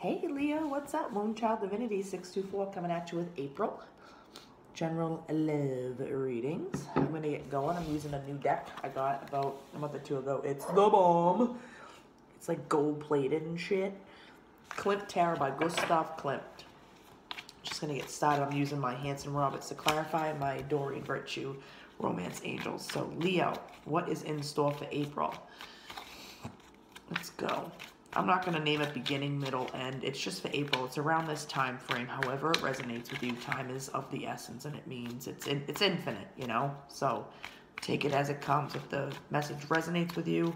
Hey Leo, what's up? Moonchild Divinity 624 coming at you with April. General love readings. I'm going to get going. I'm using a new deck I got about a month or two ago. It's the bomb. It's like gold plated and shit. Klimt Tarot by Gustav Klimt. Just going to get started. I'm using my Hanson Roberts to clarify and my Doreen Virtue Romance Angels. So Leo, what is in store for April? Let's go. I'm not going to name it beginning, middle, end. It's just for April. It's around this time frame. However it resonates with you, time is of the essence, and it means it's infinite, you know? So take it as it comes. If the message resonates with you,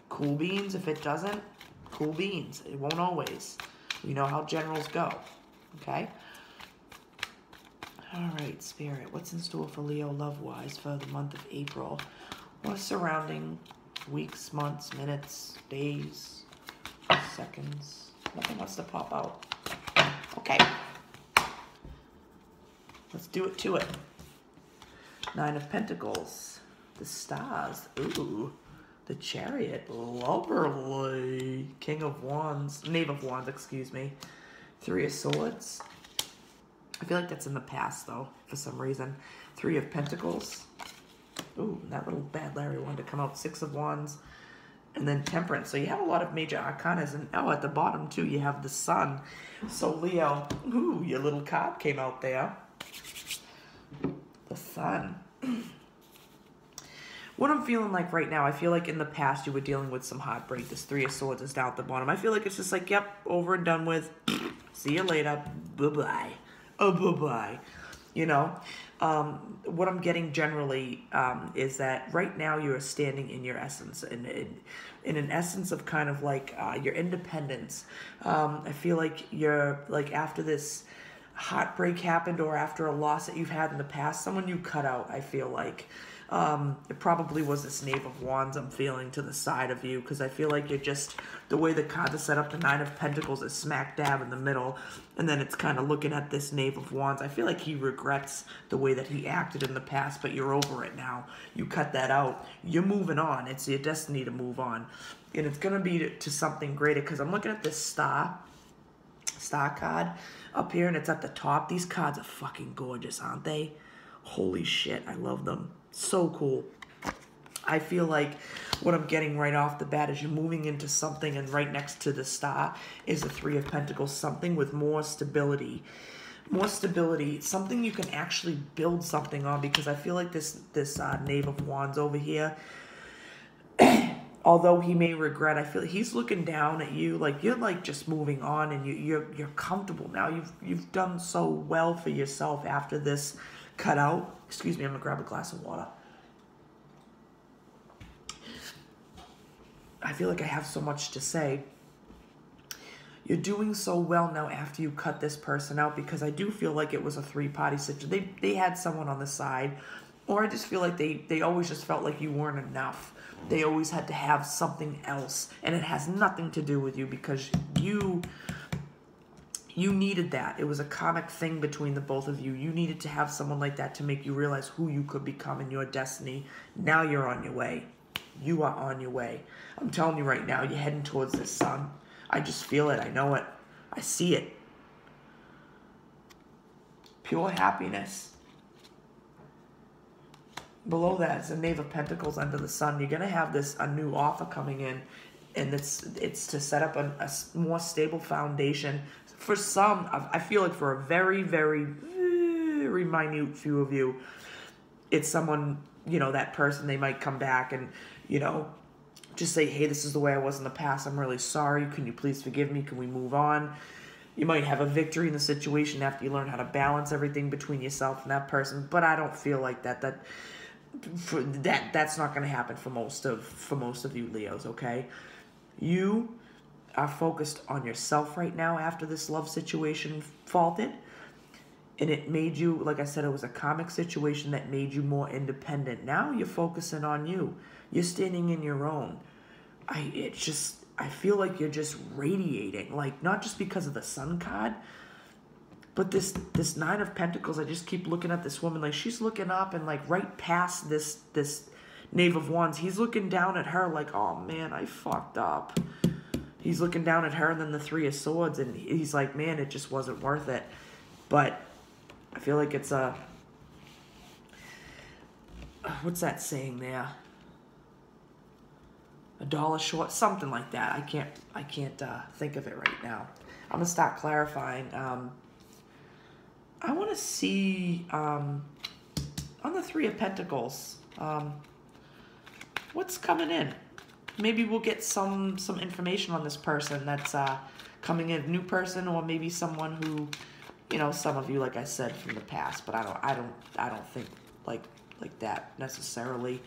cool beans. If it doesn't, cool beans. It won't always. We know how generals go, okay? All right, Spirit, what's in store for Leo love-wise for the month of April? Or surrounding weeks, months, minutes, days, seconds. Nothing wants to pop out. Okay. Let's do it to it. Nine of Pentacles. The Stars. Ooh. The Chariot. Lovely. King of Wands. Knave of Wands, excuse me. Three of Swords. I feel like that's in the past, though, for some reason. Three of Pentacles. Ooh, that little bad Larry wanted to come out. Six of Wands. And then Temperance. So you have a lot of major arcanas. And oh, at the bottom, too, you have the Sun. So, Leo, ooh, your little card came out there. The Sun. What I'm feeling like right now, I feel like in the past you were dealing with some heartbreak. This Three of Swords is down at the bottom. I feel like it's just like, yep, over and done with. See you later. Bye-bye. Oh, bye-bye. You know? What I'm getting generally is that right now you're standing in your essence, in an essence of kind of like your independence. I feel like you're like after this heartbreak happened or after a loss that you've had in the past, someone you cut out, I feel like. It probably was this Knave of Wands I'm feeling to the side of you, because I feel like you're just, the way the cards are set up, the Nine of Pentacles is smack dab in the middle, and then it's kind of looking at this Knave of Wands. I feel like he regrets the way that he acted in the past, but you're over it now. You cut that out. You're moving on. It's your destiny to move on, and it's going to be to something greater, because I'm looking at this star card up here, and it's at the top. These cards are fucking gorgeous, aren't they? Holy shit, I love them. So cool. I feel like what I'm getting right off the bat is you're moving into something, and right next to the star is the Three of Pentacles, something with more stability. More stability, something you can actually build something on, because I feel like this Knave of Wands over here, although he may regret, I feel like he's looking down at you like you're like just moving on, and you're comfortable now. You've done so well for yourself after this cutout. Excuse me, I'm gonna grab a glass of water. I feel like I have so much to say. You're doing so well now after you cut this person out, because I do feel like it was a three-party situation. They had someone on the side, or I just feel like they always just felt like you weren't enough. They always had to have something else, and it has nothing to do with you, because you needed that. It was a karmic thing between the both of you. You needed to have someone like that to make you realize who you could become in your destiny. Now you're on your way. You are on your way. I'm telling you right now, you're heading towards this sun. I just feel it. I know it. I see it. Pure happiness. Below that is the Knave of Pentacles under the sun. You're going to have a new offer coming in, and it's to set up a more stable foundation. For some, I feel like for a very, very, very minute few of you, it's someone, you know, that person, they might come back and, you know, just say, hey, this is the way I was in the past. I'm really sorry. Can you please forgive me? Can we move on? You might have a victory in the situation after you learn how to balance everything between yourself and that person, but I don't feel like that's not going to happen for most of you Leos, okay? You are focused on yourself right now after this love situation faltered, and it made you, like I said, it was a karmic situation that made you more independent. Now you're focusing on you. You're standing in your own. I feel like you're just radiating, like not just because of the Sun card, but this Nine of Pentacles. I just keep looking at this woman, like she's looking up, and like right past this Knave of Wands, he's looking down at her like, oh man, I fucked up. He's looking down at her and then the Three of Swords, and he's like, man, it just wasn't worth it. But I feel like it's a... what's that saying there? A dollar short, something like that. I can't think of it right now. I'm gonna start clarifying. I want to see on the Three of Pentacles, what's coming in. Maybe we'll get some information on this person that's coming in, a new person, or maybe someone who, you know, some of you, like I said, from the past. But I don't think like that necessarily.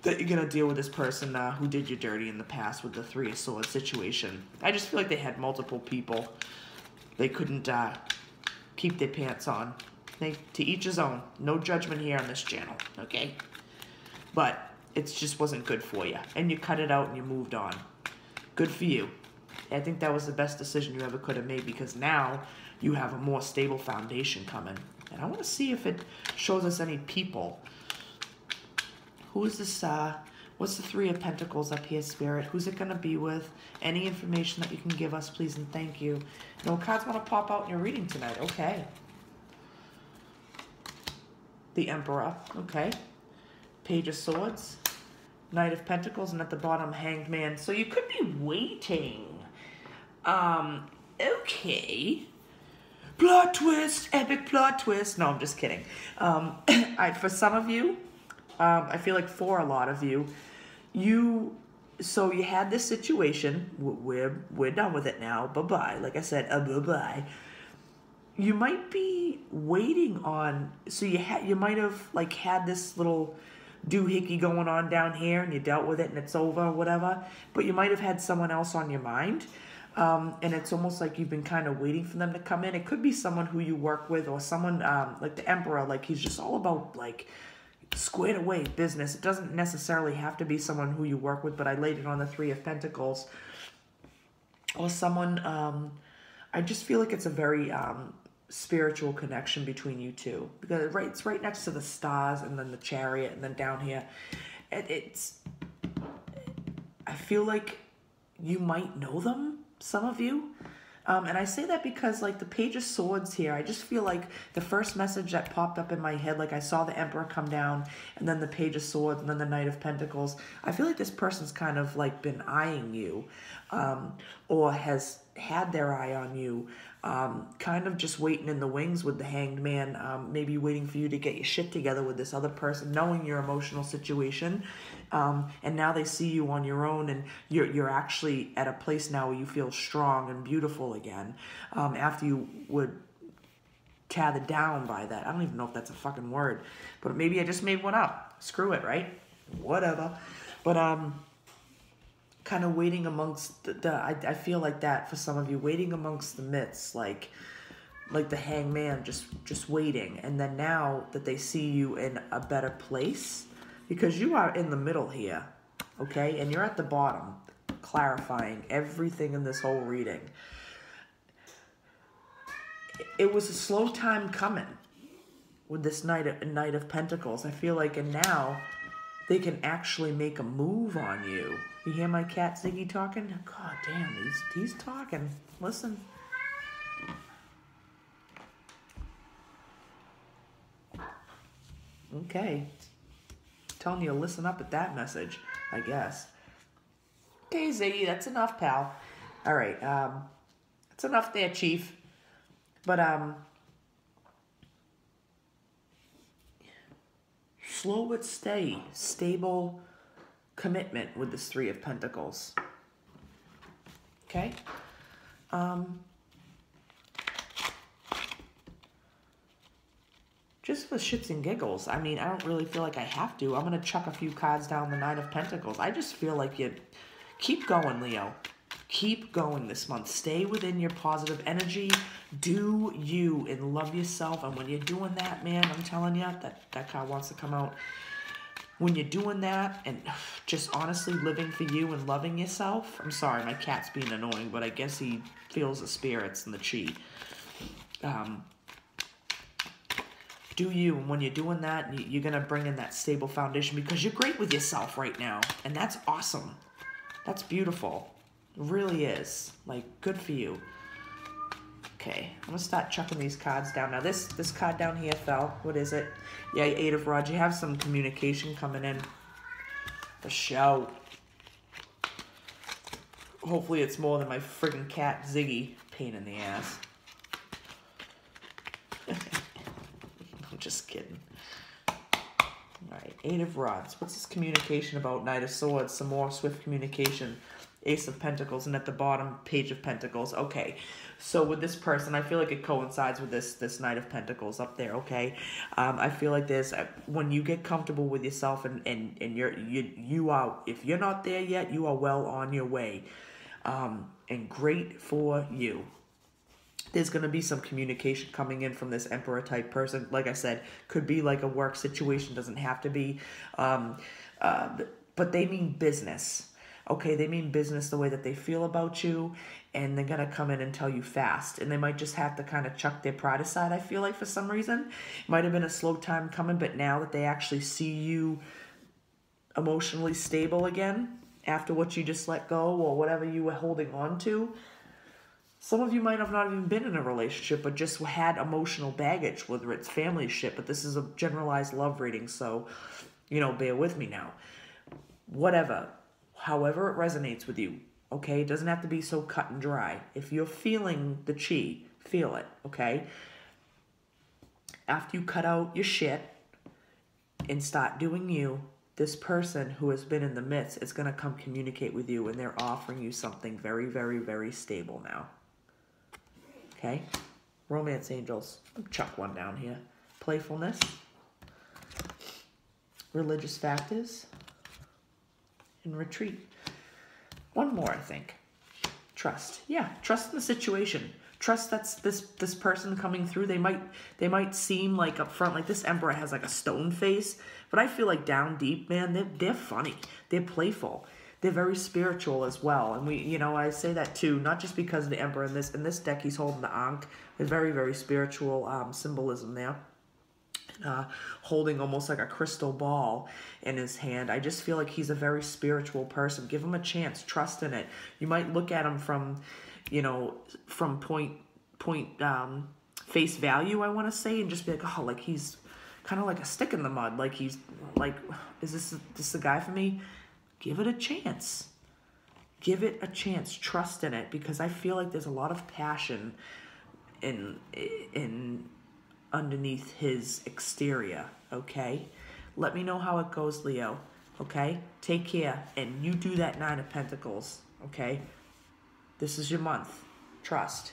That you're gonna deal with this person who did you dirty in the past with the Three of Swords situation. I just feel like they had multiple people. They couldn't keep their pants on. To each his own. No judgment here on this channel, okay? But it just wasn't good for you. And you cut it out and you moved on. Good for you. I think that was the best decision you ever could have made, because now you have a more stable foundation coming. And I want to see if it shows us any people. Who is this, what's the Three of Pentacles up here, Spirit? Who's it going to be with? Any information that you can give us, please and thank you. No cards want to pop out in your reading tonight. Okay. The Emperor. Okay. Page of Swords. Knight of Pentacles, and at the bottom, Hanged Man. So you could be waiting. Okay. Plot twist, epic plot twist. No, I'm just kidding. For some of you, I feel like for a lot of you, so you had this situation. We're done with it now. Bye-bye. Like I said, bye-bye. You might be waiting on, so you might have like had this little doohickey going on down here, and you dealt with it and it's over or whatever, but you might have had someone else on your mind, and it's almost like you've been kind of waiting for them to come in. It could be someone who you work with, or someone like the Emperor, like he's just all about like squared away business. It doesn't necessarily have to be someone who you work with, but I laid it on the Three of Pentacles, or someone, I just feel like it's a very spiritual connection between you two, because it's right next to the stars and then the Chariot, and then down here I feel like you might know them, some of you, and I say that because like the Page of Swords here, I just feel like the first message that popped up in my head, like I saw the Emperor come down, and then the Page of Swords, and then the Knight of Pentacles. I feel like this person's kind of like been eyeing you, or has had their eye on you, kind of just waiting in the wings with the Hanged Man, maybe waiting for you to get your shit together with this other person, knowing your emotional situation, and now they see you on your own, and you're actually at a place now where you feel strong and beautiful again, after you would tethered down by that. I don't even know if that's a fucking word, but maybe I just made one up. Screw it, right? Whatever. But kind of waiting amongst I feel like that for some of you, waiting amongst the myths, like the Hanged Man, just waiting. And then now that they see you in a better place, because you are in the middle here, okay, and you're at the bottom, clarifying everything in this whole reading. It was a slow time coming with this Knight of Pentacles. I feel like, and now they can actually make a move on you. You hear my cat Ziggy talking? God damn, he's talking. Listen. Okay. Telling you to listen up at that message, I guess. Okay, Ziggy, that's enough, pal. All right, that's enough there, Chief. But, slow but steady, stable commitment with this Three of Pentacles. Okay? Just for shits and giggles. I mean, I don't really feel like I have to. I'm going to chuck a few cards down the Nine of Pentacles. I just feel like you keep going, Leo. Keep going this month. Stay within your positive energy. Do you and love yourself. And when you're doing that, man, I'm telling you, that card wants to come out. When you're doing that and just honestly living for you and loving yourself. I'm sorry, my cat's being annoying, but I guess he feels the spirits and the chi. Do you, and when you're doing that, you're going to bring in that stable foundation, because you're great with yourself right now. And that's awesome. That's beautiful. Really is. Like, good for you. Okay, I'm gonna start chucking these cards down. Now this card down here fell. What is it? Yeah, Eight of Rods. You have some communication coming in. The show. Hopefully it's more than my friggin' cat Ziggy. Pain in the ass. I'm just kidding. Alright, Eight of Rods. What's this communication about? Knight of Swords. Some more swift communication. Ace of Pentacles. And at the bottom, Page of Pentacles. Okay. So with this person, I feel like it coincides with this Knight of Pentacles up there, okay? I feel like there's, when you get comfortable with yourself and you are, if you're not there yet, you are well on your way. And great for you. There's going to be some communication coming in from this Emperor type person. Like I said, could be like a work situation, doesn't have to be. But they mean business. Okay, they mean business the way that they feel about you, and they're going to come in and tell you fast. And they might just have to kind of chuck their pride aside, I feel like, for some reason. It might have been a slow time coming, but now that they actually see you emotionally stable again, after what you just let go or whatever you were holding on to, some of you might have not even been in a relationship, but just had emotional baggage, whether it's family shit, but this is a generalized love reading, so, you know, bear with me now. Whatever. However it resonates with you, okay? It doesn't have to be so cut and dry. If you're feeling the chi, feel it, okay? After you cut out your shit and start doing you, this person who has been in the midst is going to come communicate with you, and they're offering you something very, very, very stable now. Okay? Romance angels. Chuck one down here. Playfulness. Religious factors. And retreat. One more, I think. Trust. Yeah, trust in the situation. Trust that's this person coming through. They might seem like up front, like this Emperor has like a stone face, but I feel like down deep, man, they're funny. They're playful. They're very spiritual as well. And I say that too, not just because of the Emperor in this deck, he's holding the Ankh. There's very, very spiritual symbolism there. Holding almost like a crystal ball in his hand. I just feel like he's a very spiritual person. Give him a chance. Trust in it. You might look at him from, point face value, I want to say, and just be like, oh, like he's kind of like a stick in the mud. Like he's like, is this the guy for me? Give it a chance. Give it a chance. Trust in it, because I feel like there's a lot of passion in underneath his exterior, okay? Let me know how it goes, Leo, okay? Take care, and you do that Nine of Pentacles, okay? This is your month. Trust.